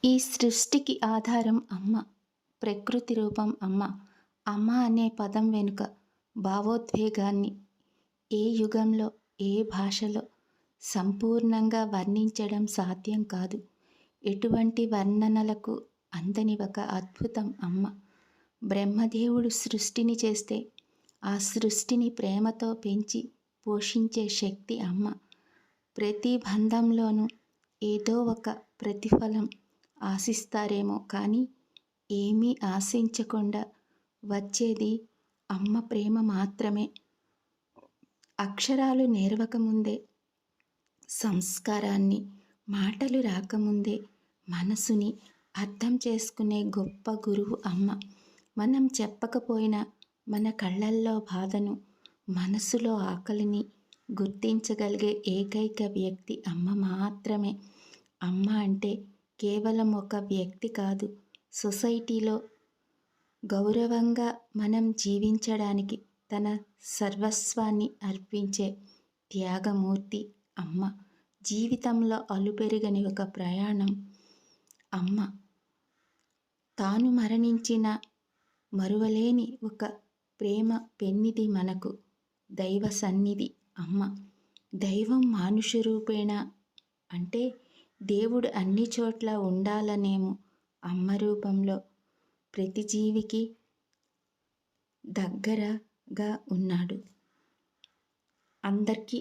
ఈ సృష్టికి ఆధారం అమ్మ. ప్రకృతి రూపం అమ్మ. అమ్మ అనే పదం వెనుక భావోద్వేగాన్ని ఏ యుగంలో, ఏ భాషలో సంపూర్ణంగా వర్ణించడం సాధ్యం కాదు. ఎటువంటి వర్ణనలకు అందని ఒక అద్భుతం అమ్మ. బ్రహ్మదేవుడు సృష్టిని చేస్తే ఆ సృష్టిని ప్రేమతో పెంచి పోషించే శక్తి అమ్మ. ప్రతి బంధంలోనూ ఏదో ఒక ప్రతిఫలం ఆశిస్తారేమో కానీ ఏమీ ఆశించకుండా వచ్చేది అమ్మ ప్రేమ మాత్రమే. అక్షరాలు నేర్వకముందే, సంస్కారాన్ని, మాటలు రాకముందే మనసుని అర్థం చేసుకునే గొప్ప గురువు అమ్మ. మనం చెప్పకపోయినా మన కళ్ళల్లో బాధను, మనసులో ఆకలిని గుర్తించగలిగే ఏకైక వ్యక్తి అమ్మ మాత్రమే. అమ్మ అంటే కేవలం ఒక వ్యక్తి కాదు, సొసైటీలో గౌరవంగా మనం జీవించడానికి తన సర్వస్వాన్ని అర్పించే త్యాగమూర్తి అమ్మ. జీవితంలో అలుపెరగని ఒక ప్రయాణం అమ్మ. తాను మరణించిన మరువలేని ఒక ప్రేమ పెన్నిది మనకు దైవ సన్నిధి అమ్మ. దైవం మానుష రూపేణ అంటే దేవుడు అన్ని చోట్ల ఉండాలనేమో అమ్మ రూపంలో ప్రతి జీవికి దగ్గరగా ఉన్నాడు. అందరికీ